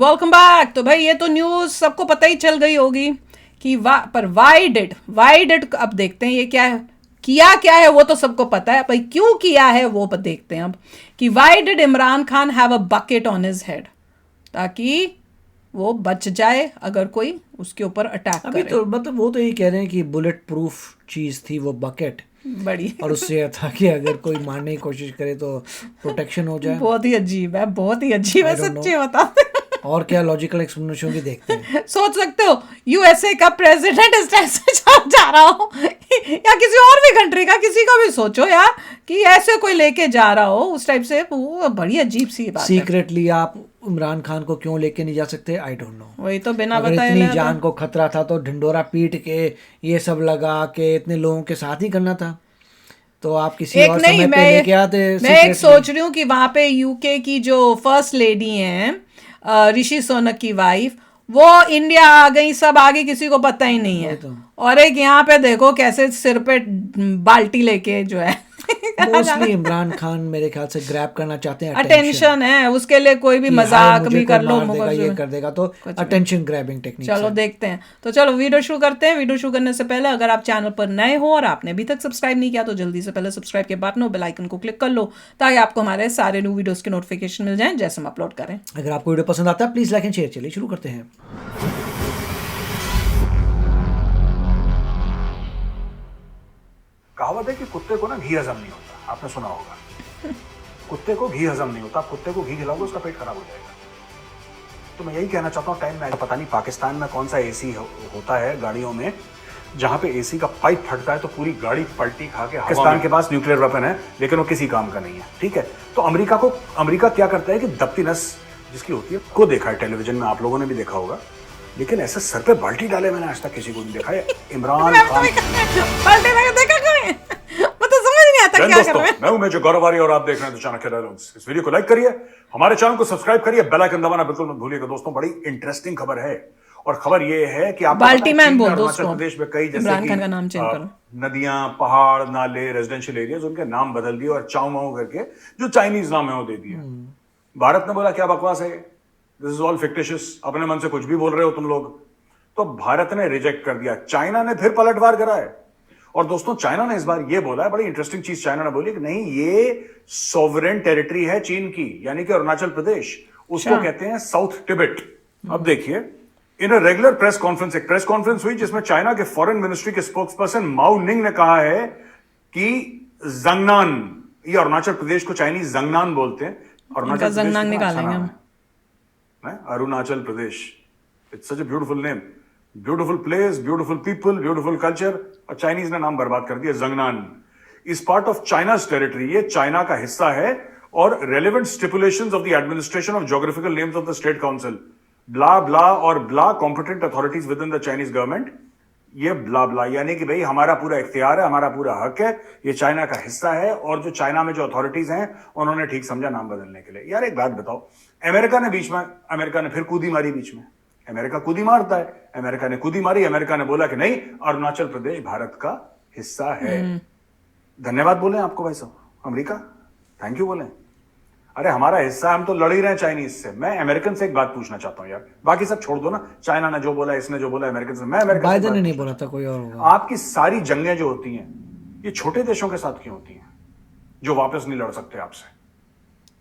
Welcome back. तो भाई ये तो न्यूज सबको पता ही चल गई होगी कि पर वाई डिड अब देखते हैं ये क्या है, क्या है वो तो सबको पता है, भाई क्यों किया है वो देखते हैं अब कि why did Imran Khan have a bucket on his head, ताकि वो बच जाए अगर कोई उसके ऊपर अटैक अभी करे। तो मतलब वो तो यही कह रहे हैं कि बुलेट प्रूफ चीज थी वो बकेट, बड़ी और उससे यह था कि अगर कोई मारने की कोशिश करे तो प्रोटेक्शन हो जाए। बहुत ही अजीब है, बहुत ही अजीब आई है, डोंट नो, सच्ची बताते और क्या लॉजिकल एक्सप्लेनेशन होगी देखते हैं। सोच सकते हो यूएसए का प्रेसिडेंट इस टाइप से जा रहा हो या किसी और भी कंट्री का, किसी का भी सोचो यार कि ऐसे कोई लेके जा रहा हो उस टाइप से, वो बड़ी अजीब सी बात है। सीक्रेटली आप इमरान खान को क्यों लेके नहीं जा सकते, आई डोंट नो। वही तो बिना अगर बताए इतनी ले आता। जान को खतरा था तो ढिंडोरा पीट के ये सब लगा के इतने लोगों के साथ ही करना था, तो आप किसी एक और नहीं, समय पे लेके आते मैं एक सीक्रेटली। सोच रही हूँ कि वहां पे यूके की जो फर्स्ट लेडी हैं, ऋषि सोनक की वाइफ, वो इंडिया आ गई, सब आ गई, किसी को पता ही नहीं वही है। तो, और एक यहाँ पे देखो कैसे सिर पे बाल्टी लेके जो है मोस्टली इमरान खान मेरे ख्याल से ग्रैब करना चाहते हैं अटेंशन, अटेंशन है उसके लिए, कोई भी कि हाय मजाक मुझे भी कोई कर लो, मार देगा ये कर देगा, तो कुछ भी। अटेंशन ग्रैबिंग टेक्निक्स चलो है। देखते हैं। तो चलो वीडियो शुरू करते हैं। वीडियो शुरू करने से पहले अगर आप चैनल पर नए हो और आपने अभी तक सब्सक्राइब नहीं किया तो जल्दी से पहले सब्सक्राइब के बटन और बेल आइकन को क्लिक कर लो, ताकि आपको हमारे सारे न्यू वीडियोस के नोटिफिकेशन मिल जाएं जैसे हम अपलोड करें। अगर आपको वीडियो पसंद आता है प्लीज लाइक एंड शेयर। चलिए शुरू करते हैं। कहावत है कि कुत्ते को ना घी हजम नहीं होता, आपने सुना होगा। कुत्ते को घी हजम नहीं होता, आप कुत्ते को घी खिलाओगे उसका पेट खराब हो जाएगा। तो मैं यही कहना चाहता हूँ, टाइम में पता नहीं पाकिस्तान में कौन सा एसी होता है गाड़ियों में, जहां पे एसी का पाइप फटता है तो पूरी गाड़ी पलटी खा के। पाकिस्तान के पास न्यूक्लियर वेपन है लेकिन वो किसी काम का नहीं है, ठीक है। तो अमेरिका क्या करता है कि दबती नस जिसकी होती है, को देखा है टेलीविजन में, आप लोगों ने भी देखा होगा, लेकिन ऐसे सर पे बाल्टी डाले मैंने आज तक किसी को नहीं देखा है। इमरान खान। देखा कोई? मतलब समझ नहीं आता क्या कर रहे हैं। मैं हूं मेजर गौरव आर्य और आप देख रहे हैं द चाणक्य डायलॉग्स। इस वीडियो को लाइक करिए, हमारे चैनल को सब्सक्राइब करिए, बेल आइकन दबाना बिल्कुल मत भूलिएगा दोस्तों। बड़ी इंटरेस्टिंग खबर है, और खबर ये है कि आपको बाल्टी मैन बोल दो अरुणाचल उसको। प्रदेश में कई जैसे इमरान कि खान का नाम चेंज करो। नदियां, पहाड़, नाले, रेजिडेंशियल एरियाज, उनके नाम बदल दिए और चाऊ माऊ करके जो चाइनीज नाम है वो दे दिया। भारत ने बोला क्या बकवास है, दिस इज ऑल फिक्टिशियस, अपने मन से कुछ भी बोल रहे हो तुम लोग। तो भारत ने रिजेक्ट कर दिया, चाइना ने फिर पलटवार करा है। और दोस्तों चाइना ने इस बार ये बोला है, बड़ी इंटरेस्टिंग चीज चाइना ने बोली कि नहीं, ये सॉवरेन टेरिटरी है चीन की, यानी कि अरुणाचल प्रदेश, उसको कहते हैं साउथ तिब्बत। अब देखिए, इन अ रेगुलर प्रेस कॉन्फ्रेंस, एक प्रेस कॉन्फ्रेंस हुई जिसमें चाइना के फॉरेन मिनिस्ट्री के स्पोक्सपर्सन माओ निंग ने कहा है कि जंगनान, ये अरुणाचल प्रदेश को चाइनीज जंगनान बोलते हैं। अरुणाचल जंगनान निकालेंगे हम। Arunachal Pradesh, it's such a beautiful name, beautiful place, beautiful people, beautiful culture, और चाइनीज ने नाम बर्बाद कर दिया जंगनान। इस पार्ट ऑफ चाइनाज टेरिटरी, ये चाइना का हिस्सा है, और relevant stipulations of the administration of geographical names of the state council, blah blah और blah, competent authorities within the Chinese government, ये ब्ला ब्ला, यानी कि भाई हमारा पूरा इख्तियार है, हमारा पूरा हक है, ये चाइना का हिस्सा है, और जो चाइना में जो अथॉरिटीज हैं उन्होंने ठीक समझा नाम बदलने के लिए। यार एक बात बताओ, अमेरिका ने फिर कूदी मारी बीच में। अमेरिका कूदी मारता है, अमेरिका ने कूदी मारी, अमेरिका ने बोला कि नहीं, अरुणाचल प्रदेश भारत का हिस्सा है। धन्यवाद बोले आपको भाई साहब, अमेरिका थैंक यू बोले। अरे हमारा हिस्सा, हम तो लड़ ही रहे हैं चाइनीज से। मैं अमेरिकन से एक बात पूछना चाहता हूं यार, बाकी सब छोड़ दो ना, चाइना ने जो बोला, इसने जो बोला, अमेरिकन से, मैं अमेरिकन से बाइडेन ने नहीं बोला था, कोई और होगा। आपकी सारी जंगें जो होती हैं ये छोटे देशों के साथ क्यों होती हैं जो वापस नहीं लड़ सकते आपसे?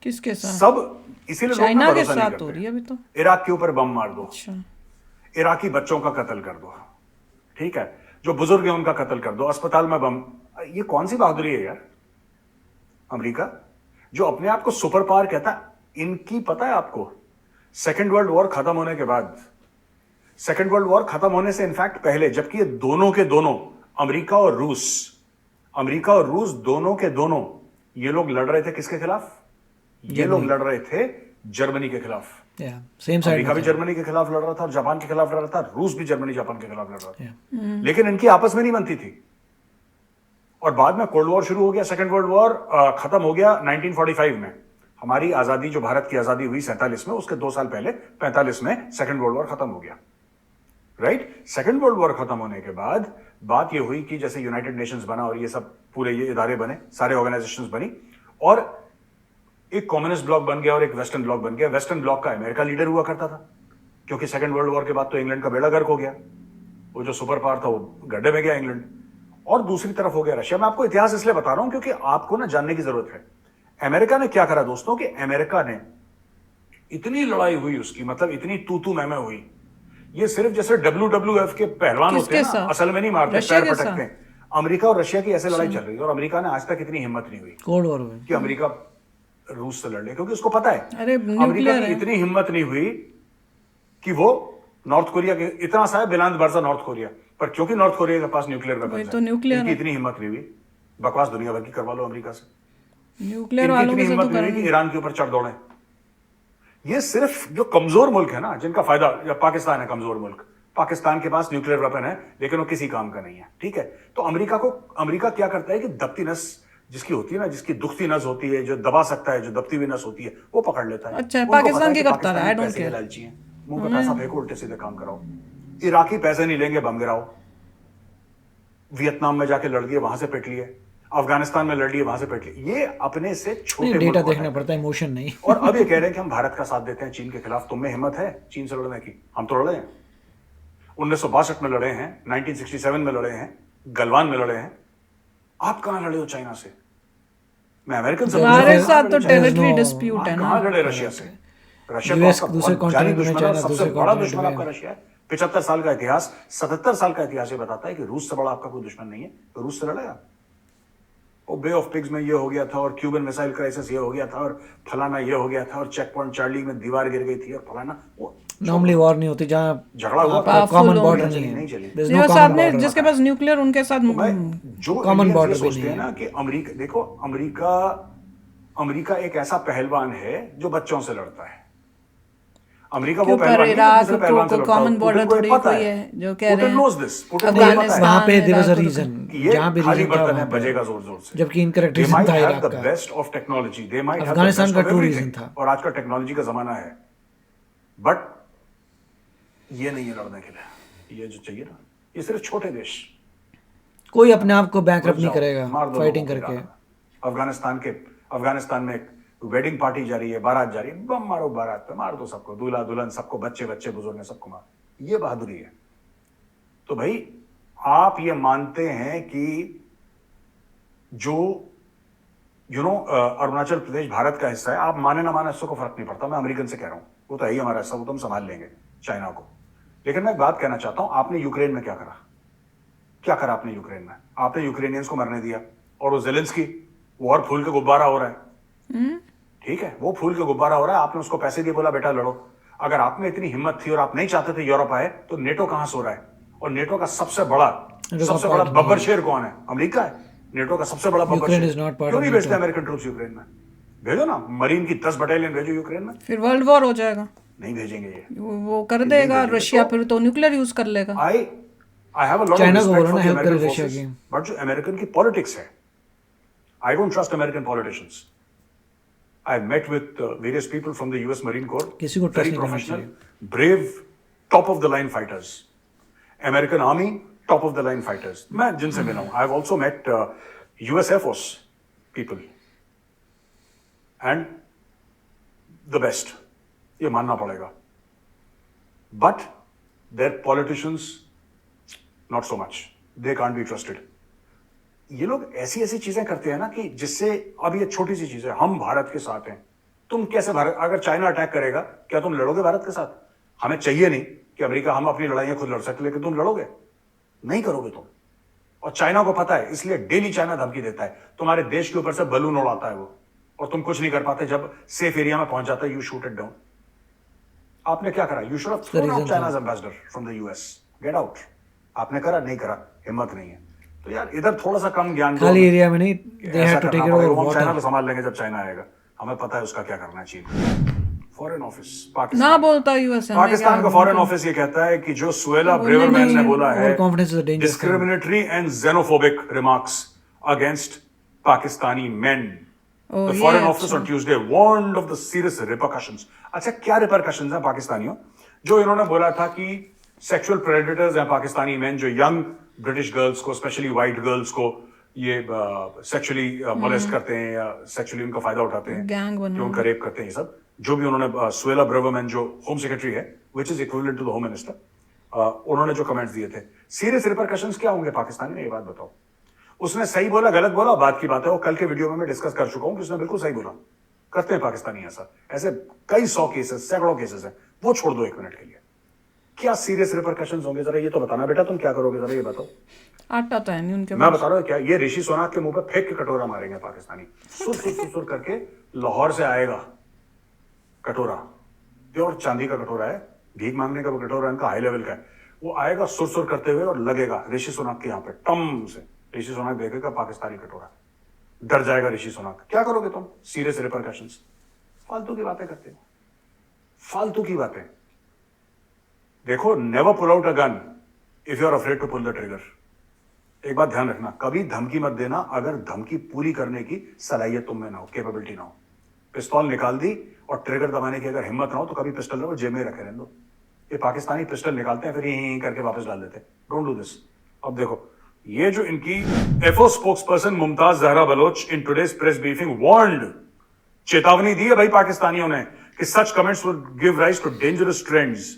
किसके साथ? सब इसीलिए लोग चाइना के भरोसा नहीं साथ हो रही करते। है अभी तो। इराक के ऊपर बम मार दो, अच्छा, इराकी बच्चों का कत्ल कर दो, ठीक है, जो बुजुर्ग हैं उनका कत्ल कर दो, अस्पताल में बम। ये कौन सी बहादुरी है यार? अमेरिका जो अपने आप को सुपर पावर कहता है, इनकी पता है आपको, सेकेंड वर्ल्ड वॉर खत्म होने के बाद, सेकेंड वर्ल्ड वॉर खत्म होने से इनफैक्ट पहले, जबकि ये दोनों के दोनों, अमेरिका और रूस दोनों के दोनों, ये लोग लड़ रहे थे किसके खिलाफ? ये लोग लड़ रहे थे जर्मनी के खिलाफ। सेम साइड, अमेरिका भी जर्मनी के खिलाफ लड़ रहा था और जापान के खिलाफ लड़ रहा था, रूस भी जर्मनी जापान के खिलाफ लड़ रहा था, लेकिन इनकी आपस में नहीं बनती थी। और बाद में कोल्ड वॉर शुरू हो गया, सेकेंड वर्ल्ड वॉर खत्म हो गया 1945 में। हमारी आजादी, जो भारत की आजादी हुई 47 में, उसके 2 साल पहले 45 में सेकेंड वर्ल्ड वॉर खत्म हो गया, राइट। सेकेंड वर्ल्ड वॉर खत्म होने के बाद बात यह हुई कि जैसे यूनाइटेड नेशंस बना और ये सब पूरे ये इदारे बने, सारे ऑर्गेनाइजेशंस बनी, और एक कम्युनिस्ट ब्लॉक बन गया और एक वेस्टर्न ब्लॉक बन गया। वेस्टर्न ब्लॉक का अमेरिका लीडर हुआ करता था, क्योंकि सेकंड वर्ल्ड वॉर के बाद तो इंग्लैंड का बेड़ा गर्क हो गया, वो जो सुपर पावर था वो गड्ढे में गया इंग्लैंड। और दूसरी तरफ हो गया रशिया। मैं आपको इतिहास इसलिए बता रहा हूं क्योंकि आपको ना जानने की जरूरत है। अमेरिका ने क्या करा दोस्तों, कि अमेरिका ने इतनी लड़ाई हुई उसकी, मतलब इतनी तू मैं हुई। ये सिर्फ जैसे WWF के पहलवान होते हैं ना, असल में नहीं मारते, रशिया पैर के पटकते हैं। अमेरिका और रशिया की ऐसे लड़ाई चल रही है, और अमेरिका ने आज तक इतनी हिम्मत नहीं हुई कोल्ड वॉर में कि अमेरिका रूस से लड़ ले, क्योंकि उसको पता है अरे अमेरिका न्यूक्लियर की है। इतनी हिम्मत नहीं हुई कि वो नॉर्थ कोरिया के इतना सा है बिलांद बरसा नॉर्थ कोरिया, पर क्योंकि नॉर्थ कोरिया के पास न्यूक्लियर वही वेपन्स तो है, न्यूक्लियर इनकी है। इतनी हिम्मत नहीं हुई। बकवास दुनिया भर की करवा लो अमेरिका से, न्यूक्लियर इनकी वालों इतनी के साथ तो हिम्मत नहीं हुई करेंगे। कि ईरान के ऊपर चढ़ दौड़े। ये सिर्फ जो कमजोर मुल्क है ना, जिनका फायदा, या पाकिस्तान है कमजोर मुल्क, पाकिस्तान के पास न्यूक्लियर वेपन है लेकिन वो किसी काम का नहीं है, ठीक है। तो अमेरिका क्या करता है कि दबती नस जिसकी होती है ना, जिसकी दुखती नस होती है, जो दबा सकता है, जो दबती हुई नस होती है, वो पकड़ लेता है। अच्छा, उनको पाकिस्तान पता है की कि करता है, पाकिस्तानी I don't पैसे के care। लालची हैं, मुंह पे पैसा फेंको, उल्टे सीधे काम कराओ। इराकी पैसे नहीं लेंगे, बम गिराओ। वियतनाम में जाके लड़ लिए, वहां से पिट लिए। अफगानिस्तान में लड़ लिए, वहां से पिट लिए। ये अपने से छोटे डेटा मुल्क को देखना है। पड़ता है, इमोशन नहीं। और अब ये कह रहे हैं कि हम भारत का साथ देते हैं चीन के खिलाफ। तुम में हिम्मत है चीन से लड़ने की? हम तो लड़े हैं, 1962 में लड़े हैं, 1967 में लड़े हैं, गलवान में लड़े हैं। आप कहां लड़े हो चाइना से? मैं अमेरिकन से हमारे पूछ रहा साथ हूं, तो कहां लड़े टेरिटरी no- डिस्प्यूट है आप ना। कहां लड़े रशिया से? रशिया तो US आपका दूसरे बहुत जानी continent में, दुश्मन है, और चाइना सबसे दूसरे बड़ा continent दुश्मन में। आपका रशिया है। 75 साल का इतिहास, 77 साल का इतिहास ये बताता है कि रूस से बड़ा आपका कोई दुश्मन नहीं है। तो रूस से लड़ेगा। वो बे ऑफ पिग्स में ये हो गया था, और क्यूबन मिसाइल क्राइसिस ये हो गया था, और फलाना ये हो गया था, और चेक पॉइंट चार्ली में दीवार गिर गई थी, और फलाना। वो नॉर्मली वॉर नहीं होती जहाँ झगड़ा हुआ, आपका Powerful कॉमन लोग बॉर्डर नहीं नहीं है। चली। There's जो no साथ common में border। जिसके पास न्यूक्लियर उनके साथ तो मैं जो Common Indians border ये भी सोचते नहीं हैं है। ना कि अमेरिका, देखो अमेरिका एक ऐसा पहलवान है जो बच्चों से लड़ता है। अमेरिका वो क्यों, पर पहलवान नहीं है जो इराक दूसरे पहलवान से को लड़ता है। common border पुतिन को ये थोड़ी पता कोई है जो कह रहे पुतिन हैं। knows this, पुतिन को ये पता है वहाँ पे Afghanistan, there was a Iraq, reason, कि ये जहाँ भी खाली रीजन था बर्तन वहाँ है, पे, बजेगा जोर जोर से। जबकि इनकरेक्ट They रीजन might था have इराक the का। best of technology, they might have the Afghanistan best का of true everything, reason था। और आज का टेक्नोलॉजी का जमाना है, बट ये नहीं है लड़ने के लिए। ये जो चाहिए ना, ये सिर्फ छोटे देश। कोई अपने आप को बैंकरप्ट नहीं जाओ, करेगा मार दो फाइटिंग लोगों को करके। इराक। अफगानिस्तान में एक वेडिंग पार्टी जा रही है, बारात जा रही है, बम मारो बारात पे, मार दो सबको, दूल्हा दुल्हन सबको, बच्चे बच्चे बुजुर्ग सबको मार। ये बहादुरी है। तो भाई आप ये मानते हैं कि जो अरुणाचल प्रदेश भारत का हिस्सा है, आप माने ना माने, इससे को फर्क नहीं पड़ता। मैं अमेरिकन से कह रहा हूं, वो तो है ही हमारा हिस्सा, वो तो हम संभाल लेंगे चाइना को। लेकिन मैं एक बात कहना चाहता हूं, आपने यूक्रेन में क्या करा आपने यूक्रेन में? आपने यूक्रेनियंस को मरने दिया, और वो जेलेंस्की, वो और फूल के गुब्बारा हो रहा है। ठीक है, वो फूल के गुब्बारा हो रहा है, आपने उसको पैसे दिए, बोला बेटा लड़ो। अगर आप में इतनी हिम्मत थी और आप नहीं चाहते थे यूरोप आए, तो नेटो कहां सो रहा है? और नेटो का सबसे बड़ा बब्बर शेर कौन है? अमेरिका है। नेटो का सबसे बड़ा बब्बर Ukraine शेर। is not part क्यों of नहीं भेजते NATO। अमेरिकन ट्रूप्स यूक्रेन में? भेजो ना, मरीन की 10 बटालियन भेजो यूक्रेन में। फिर वर्ल्ड वॉर हो जाएगा। नहीं भेजेंगे ये। वो कर देगा रशिया, फिर तो न्यूक्लियर यूज कर लेगा। I have a lot of China को respect बोलो for ना the हेल्प करे American रशिया forces, की। but जो अमेरिकन की पॉलिटिक्स है, I don't trust American politicians. I've met with various people from the US Marine Corps, किसी को trust very नहीं करना professional, brave, top of the line fighters. American Army, top of the line fighters. मैं जिनसे मिला हूँ, I've also met US Air Force people, and the best. ये मानना पड़ेगा. But their politicians, not so much. They can't be trusted. ये लोग ऐसी ऐसी चीजें करते हैं ना कि जिससे, अब ये छोटी सी चीज है, हम भारत के साथ हैं। तुम कैसे भारत, अगर चाइना अटैक करेगा, क्या तुम लड़ोगे भारत के साथ? हमें चाहिए नहीं कि अमेरिका, हम अपनी लड़ाइयां खुद लड़ सकते, लेकिन तुम लड़ोगे नहीं, करोगे तुम। और चाइना को पता है, इसलिए डेली चाइना धमकी देता है, तुम्हारे देश के ऊपर से बलून उड़ाता है वो, और तुम कुछ नहीं कर पाते। जब सेफ एरिया में पहुंच जाता है, यू शूट इट डाउन। आपने क्या करा? You should have thrown out China's ambassador from the US, get out. आपने करा? नहीं करा, हिम्मत नहीं है। तो यार इधर थोड़ा सा कम ज्ञान दो, खाली एरिया में नहीं, दे ऐसा हैव टू टेक करना इट पड़ेगा। ओवर हम चाइना को वाटर। संभाल लेंगे जब चाइना आएगा, हमें पता है उसका क्या करना चाहिए। फॉरेन ऑफिस पाकिस्तान, ना बोलता यूएस, पाकिस्तान का फॉरेन ऑफिस ये कहता है कि जो सुएला ब्रेवरमैन ने बोला है, Overconfidence is a dangerous thing. Discriminatory and xenophobic remarks against Pakistani men. Oh, The Foreign yeah, Office on Tuesday warned of the serious repercussions. अच्छा, क्या repercussions हैं पाकिस्तानियों? जो इन्होंने बोला था कि सेक्सुअल प्रेडेटर्स हैं पाकिस्तानी मैन, जो यंग ब्रिटिश गर्ल्स को, स्पेशली व्हाइट गर्ल्स को, ये सेक्सुअली मोलेस्ट करते हैं या सेक्सुअली उनका फायदा उठाते हैं, गैंग जो बना उनका रेप करते हैं, ये सब जो भी उन्होंने सुएला ब्रेवरमैन जो होम सेक्रेटरी है, which is equivalent to the home minister, उन्होंने जो कमेंट्स दिए थे, सीरियस रिपरकशंस क्या होंगे पाकिस्तान में, ये बात बताओ। उसने सही बोला गलत बोला बात की बात है, वो कल के वीडियो में मैं डिस्कस कर चुका हूं कि उसने बिल्कुल सही बोला। करते हैं पाकिस्तानी ऐसा, ऐसे कई 100 केसेस, सैकड़ों केसेस हैं, वो छोड़ दो 1 मिनट के लिए। क्या सीरियस रिपरकशंस होंगे, जरा ये तो बताना बेटा, तुम क्या करोगे, जरा ये बताओ। आटा तो है नहीं उनके मैं पास। बता रहा हूँ क्या, ये ऋषि सोनाक के मुंह पे फेंक के कटोरा मारेंगे पाकिस्तानी, सुर सुर सुर सुर करके लाहौर से आएगा कटोरा, प्योर चांदी का कटोरा है, भीख मांगने का वो कटोरा इनका हाई लेवल का है, वो आएगा सुर सुर करते हुए और लगेगा ऋषि सोनाक के यहाँ पे टम से। ऋषि सोनाक देखेगा पाकिस्तानी कटोरा, डर जाएगा ऋषि सोनाक। क्या करोगे तुम, सीरियस रिपरकशंस। फालतू की बातें करते हो, फालतू की बातें। देखो, never pull out a gun if you are afraid to pull the trigger. एक बात ध्यान रखना, कभी धमकी मत देना अगर धमकी पूरी करने की सलाहियत तुम में ना हो, कैपेबिलिटी ना हो। पिस्तौल निकाल दी और ट्रिगर दबाने की अगर हिम्मत ना हो तो कभी पिस्टल लो जेब में रखे रहने दो। ये पाकिस्तानी पिस्टल निकालते हैं फिर यहीं करके वापस डाल देते हैं। Don't do this. अब देखो, ये जो इनकी FO spokesperson Mumtaz Zahra Baloch in today's press briefing warned, चेतावनी दी है भाई पाकिस्तानियों ने कि such comments would give rise to dangerous trends.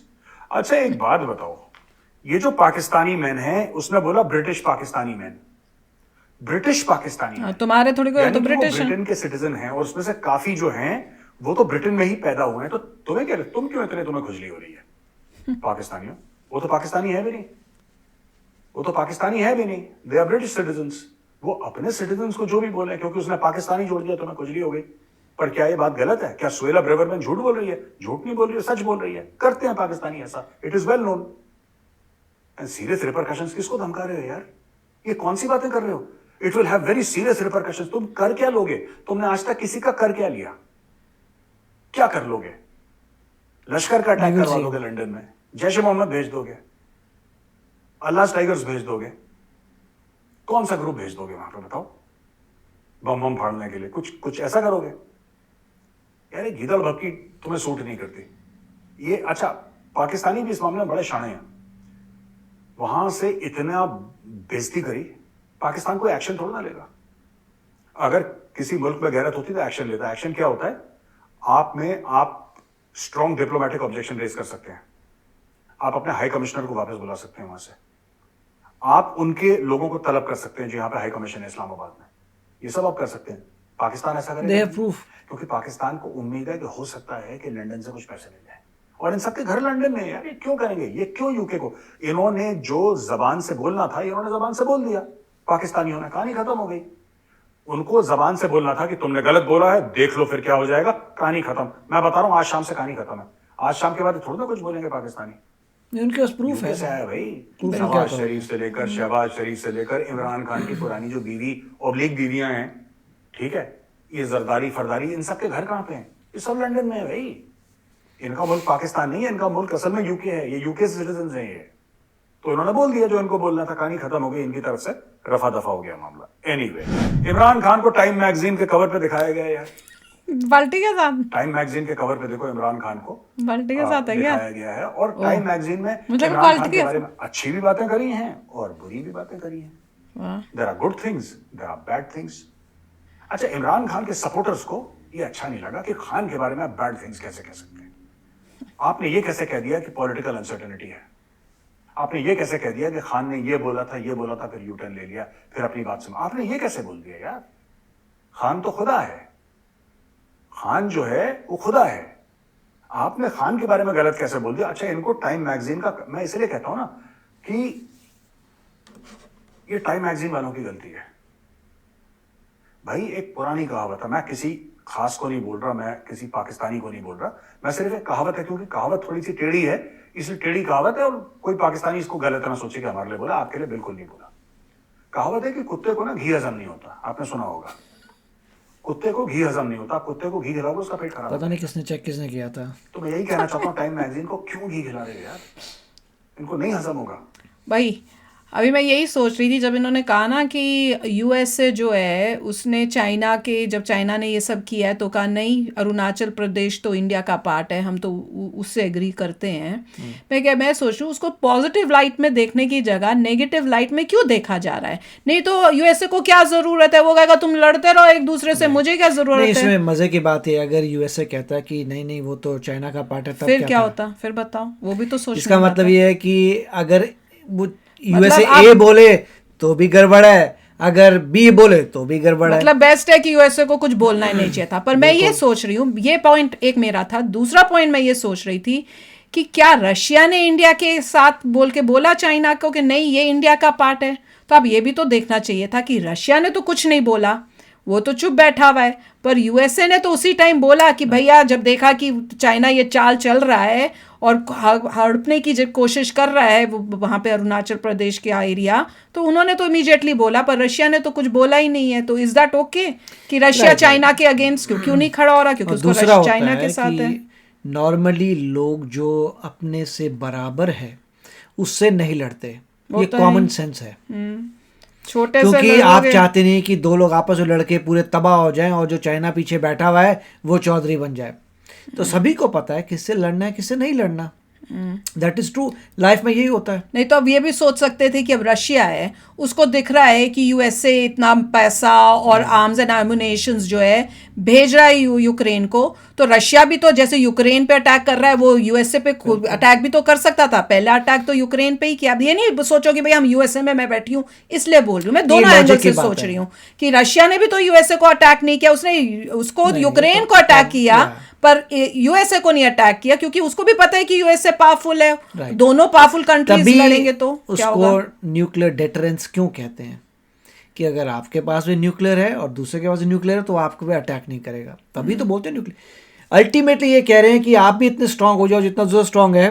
अच्छा एक बात बताओ, ये जो पाकिस्तानी मैन है उसने बोला British Pakistani man, British Pakistani man। तुम्हारे थोड़ी कोई यानी तो कि वो ब्रिटिश है। ब्रिटेन के सिटीजन हैं और उसमें से काफी जो हैं वो तो ब्रिटेन में ही पैदा हुए हैं, तो तुम्हें क्या, तुम क्यों इतने तुम्हें खुजली हो रही है पाकिस्तानियों? वो तो पाकिस्तानी है भी नहीं, वो तो पाकिस्तानी है भी नहीं, दे आर ब्रिटिश सिटीजन्स। वो अपने सिटीजन्स को जो भी बोले क्योंकि उसने पाकिस्तानी जोड़ दिया तुम्हें खुजली हो गई। पर क्या ये बात गलत है? क्या सुएला ब्रेवरमैन झूठ बोल रही है? झूठ नहीं बोल रही है, सच बोल रही है। करते हैं पाकिस्तानी ऐसा, it is well known. And serious repercussions, किसको धमका रहे हो यार? ये कौन सी बातें कर रहे हो? It will have very serious repercussions. तुम कर क्या लोगे? तुमने आज तक किसी का कर क्या लिया? क्या कर लोगे? लश्कर का अटैक करवा दोगे लंदन में, जैश ए मोहम्मद भेज दोगे, अल्लाह टाइगर्स भेज दोगे, कौन सा ग्रुप भेज दोगे वहां पे बताओ बम बम फाड़ने के लिए? कुछ ऐसा करोगे यार? ये गीदड़ भक्की तुम्हें सूट नहीं करती ये। अच्छा, पाकिस्तानी भी इस मामले में बड़े शाणे हैं, वहां से इतना बेइज्जती करी, पाकिस्तान कोई एक्शन थोड़ा ना लेगा। अगर किसी मुल्क में गैरत होती तो एक्शन लेता। एक्शन क्या होता है? आप स्ट्रॉन्ग डिप्लोमेटिक ऑब्जेक्शन रेज कर सकते हैं, आप अपने हाई कमिश्नर को वापस बुला सकते हैं वहां से, आप उनके लोगों को तलब कर सकते हैं जो यहाँ पे हाई कमीशन है इस्लामाबाद में, ये सब आप कर सकते हैं। पाकिस्तान ऐसा They करेगा have proof. क्योंकि पाकिस्तान को उम्मीद है कि हो सकता है कि लंदन से कुछ पैसे मिल जाए, और इन सबके घर लंदन में यार। ये क्यों करेंगे? ये क्यों यूके को? इन्होंने जो जबान से बोलना था इन्होंने जबान से बोल दिया, पाकिस्तानियों ने, कहानी खत्म हो गई। उनको जबान से बोलना था कि तुमने गलत बोला है, देख लो फिर क्या हो जाएगा, कहानी खत्म। मैं बता रहा हूं आज शाम से कहानी खत्म है। आज शाम के बाद थोड़ा ना कुछ बोलेंगे पाकिस्तानी। नहीं, उनके पास प्रूफ है। कैसे आया भाई? Proof नवाज क्या करो? शरीफ से लेकर शहबाज शरीफ से लेकर इमरान खान की पुरानी जो बीवी ऑब्लिक बीवियां हैं, ठीक है, ये जरदारी फरदारी, इन सब के घर कहां पे हैं? ये सब लंदन में है भाई। इनका मुल्क पाकिस्तान नहीं है, इनका मुल्क असल में यूके है, ये यूके से सिटीजन हैं ये। तो इन्होंने बोल दिया जो इनको बोलना था, कहानी खत्म हो गई, इनकी तरफ से रफा दफा हो गया मामला। एनीवे, इमरान खान को टाइम मैगजीन के कवर पे दिखाया गया यार। बाल्टी के साथ, टाइम मैगजीन के कवर पे देखो इमरान खान को बाल्टी के साथ है क्या? दिखाया गया है, और टाइम मैगजीन में मतलब इमरान बाल्टी खान के के बारे में अच्छी भी बातें करी हैं और बुरी भी बातें करी हैं। वाह। There are good things, there are bad things. अच्छा, इमरान खान के सपोर्टर्स को ये अच्छा नहीं लगा कि खान के बारे में आप बैड थिंग्स कैसे कह सकते हैं। आपने ये कैसे कह दिया कि पॉलिटिकल अनसर्टेनिटी है? आपने ये कैसे कह दिया कि खान ने ये बोला था फिर यू टर्न ले लिया, फिर अपनी बात सुना? आपने ये कैसे बोल दिया यार? खान तो खुदा है, खान जो है वो खुदा है, आपने खान के बारे में गलत कैसे बोल दिया? अच्छा, इनको टाइम मैगजीन का, मैं इसलिए कहता हूं ना कि ये टाइम मैगजीन वालों की गलती है भाई। एक पुरानी कहावत है, मैं किसी खास को नहीं बोल रहा, मैं किसी पाकिस्तानी को नहीं बोल रहा, मैं सिर्फ एक कहावत है, क्योंकि कहावत थोड़ी सी टेढ़ी है, इसलिए टेढ़ी कहावत है, और कोई पाकिस्तानी इसको गलत ना सोचे कि हमारे लिए बोला, आपके लिए बिल्कुल नहीं बोला। कहावत है कि कुत्ते को ना घी हजम नहीं होता, आपने सुना होगा, कुत्ते को घी हजम नहीं होता। कुत्ते को घी खिलाओगे उसका पेट खराब। पता नहीं किसने चेक किसने किया था। तो मैं यही कहना चाहता हूँ, टाइम मैगजीन को क्यों घी खिला रहे हो यार? इनको नहीं हजम होगा। भाई अभी मैं यही सोच रही थी जब इन्होंने कहा ना कि यूएसए जो है उसने चाइना के, जब चाइना ने ये सब किया है तो कहा नहीं अरुणाचल प्रदेश तो इंडिया का पार्ट है, हम तो उससे एग्री करते हैं। मैं सोच रही हूँ उसको पॉजिटिव लाइट में देखने की जगह नेगेटिव लाइट में क्यों देखा जा रहा है। नहीं तो यूएसए को क्या जरूरत है, वो कहेगा तुम लड़ते रहो एक दूसरे से, मुझे क्या जरूरत है। इसमें मजे की बात है अगर यूएसए कहता है कि नहीं नहीं वो तो चाइना का पार्ट है, तब फिर क्या होता, फिर बताओ, वो भी तो सोचने इसका की बात मतलब है। ये है कि अगर वो मतलब यूएसए आप- ए बोले तो भी गड़बड़ है, अगर बी बोले तो भी गड़बड़ है। मतलब बेस्ट है कि यूएसए को कुछ बोलना ही नहीं चाहिए था। पर मैं ये सोच रही हूँ, ये पॉइंट एक मेरा था। दूसरा पॉइंट मैं ये सोच रही थी कि क्या रशिया ने इंडिया के साथ बोल के बोला चाइना को कि नहीं ये इंडिया का पार्ट है। तो अब ये भी तो देखना चाहिए था कि रशिया ने तो कुछ नहीं बोला, वो तो चुप बैठा हुआ है, पर यूएसए ने तो उसी टाइम बोला कि भैया जब देखा कि चाइना ये चाल चल रहा है और हड़पने की जब कोशिश कर रहा है वहाँ पे अरुणाचल प्रदेश के एरिया, तो उन्होंने तो इमीडिएटली बोला, पर रशिया ने तो कुछ बोला ही नहीं है। तो इज दैट ओके कि रशिया चाइना के अगेंस्ट क्यों नहीं खड़ा हो रहा, क्योंकि उसको दूसरा होता चाइना के है साथ है। कि नॉर्मली लोग जो अपने से बराबर है उससे नहीं लड़ते, ये तो कॉमन सेंस है। छोटे से क्योंकि आप लड़ोगे- चाहते नहीं कि दो लोग आपस में लड़के पूरे तबाह हो जाएं और जो चाइना पीछे बैठा हुआ है वो चौधरी बन जाए। तो सभी को पता है किससे लड़ना है किससे नहीं लड़ना। दैट इज ट्रू, लाइफ में यही होता है। नहीं तो अब ये भी सोच सकते थे कि अब रशिया है, उसको दिख रहा है कि यूएसए इतना पैसा और आर्म्स एंड एमुनेशंस जो है भेज रहा है यूक्रेन को, तो रशिया भी तो जैसे यूक्रेन पे अटैक कर रहा है वो यूएसए पे अटैक भी तो कर सकता था। पहला अटैक तो यूक्रेन पे ही किया। अब ये नहीं सोचो कि भाई हम यूएसए में मैं बैठी हूँ इसलिए बोल रही हूँ, मैं दोनों लॉजिक एंगल की से बात सोच है। रही हूँ कि रशिया ने भी तो यूएसए को अटैक नहीं किया, उसने उसको यूक्रेन को अटैक किया, पर यूएसए को नहीं अटैक किया क्योंकि उसको भी पता है कि यूएसए पावरफुल है। Right. दोनों पावरफुल कंट्रीज तभी लड़ेंगे तो क्या होगा। उसको न्यूक्लियर डेटरेंस क्यों कहते हैं कि अगर आपके पास भी न्यूक्लियर है और दूसरे के पास भी न्यूक्लियर है तो आपको भी अटैक नहीं करेगा, तभी तो बोलते हैं न्यूक्लियर। अल्टीमेटली ये कह रहे हैं कि आप भी इतने स्ट्रांग हो जाओ जितना जो स्ट्रांग है,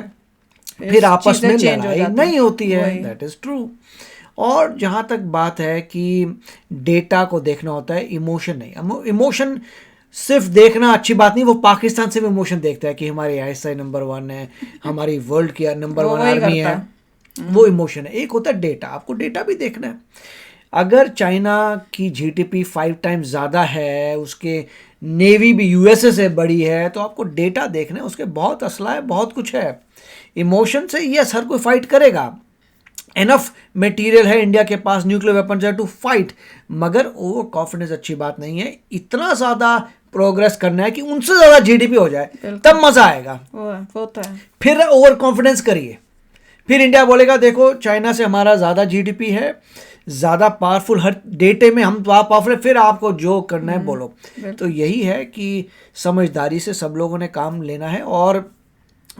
फिर आपस में चीजें change हो लड़ाई जाती नहीं होती है। वही। That is true. और जहाँ तक बात है कि डेटा को देखना होता है, इमोशन नहीं। इमोशन सिर्फ देखना अच्छी बात नहीं, वो पाकिस्तान से भी इमोशन देखता है कि हमारी आईएसआई नंबर 1 है, हमारी वर्ल्ड की नंबर वो 1 वही आर्मी करता है, वो इमोशन है। एक होता है डेटा, आपको डेटा भी देखना है। अगर चाइना की जीडीपी 5 टाइम्स ज़्यादा है, उसके नेवी भी यूएसए से बड़ी है, तो आपको डेटा देखना है, उसके बहुत असला है, बहुत कुछ है। इमोशन से यस हर कोई फाइट करेगा, एनफ मटेरियल है इंडिया के पास, न्यूक्लियर वेपन्स है टू फाइट, मगर ओवर कॉन्फिडेंस अच्छी बात नहीं है। इतना ज़्यादा प्रोग्रेस करना है कि उनसे ज़्यादा जीडीपी हो जाए, तब मज़ा आएगा। वो तो है। फिर ओवर कॉन्फिडेंस करिए, फिर इंडिया बोलेगा देखो चाइना से हमारा ज़्यादा जीडीपी है, ज़्यादा पावरफुल, हर डेटे में हम पावरफुल है, फिर आपको जो करना है बोलो। तो यही है कि समझदारी से सब लोगों ने काम लेना है और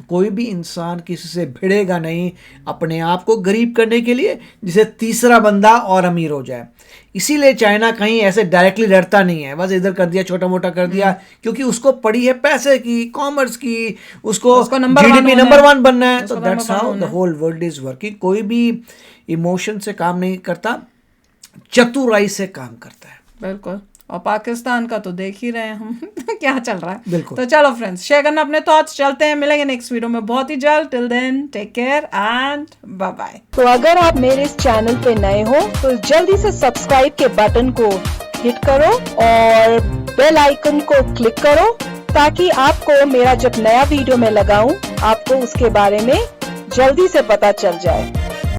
कोई भी इंसान किसी से भिड़ेगा नहीं अपने आप को गरीब करने के लिए जिसे तीसरा बंदा और अमीर हो जाए। इसीलिए चाइना कहीं ऐसे डायरेक्टली लड़ता नहीं है, बस इधर कर दिया, छोटा मोटा कर दिया, क्योंकि उसको पड़ी है पैसे की, कॉमर्स की, उसको जीडीपी नंबर 1 बनना है। तो that's how the whole world is working. कोई भी इमोशन से काम नहीं करता, चतुराई से काम करता है। बिल्कुल। और पाकिस्तान का तो देख ही रहे हैं हम क्या चल रहा है। बिल्कुल। तो चलो फ्रेंड्स, शेयर करना अपने थॉट्स। चलते हैं, मिलेंगे नेक्स्ट वीडियो में बहुत ही जल्द। Till then take care and bye bye. तो अगर आप मेरे इस चैनल पे नए हो तो जल्दी से सब्सक्राइब के बटन को हिट करो और बेल आइकन को क्लिक करो ताकि आपको मेरा जब नया वीडियो मैं लगाऊं आपको उसके बारे में जल्दी से पता चल जाए।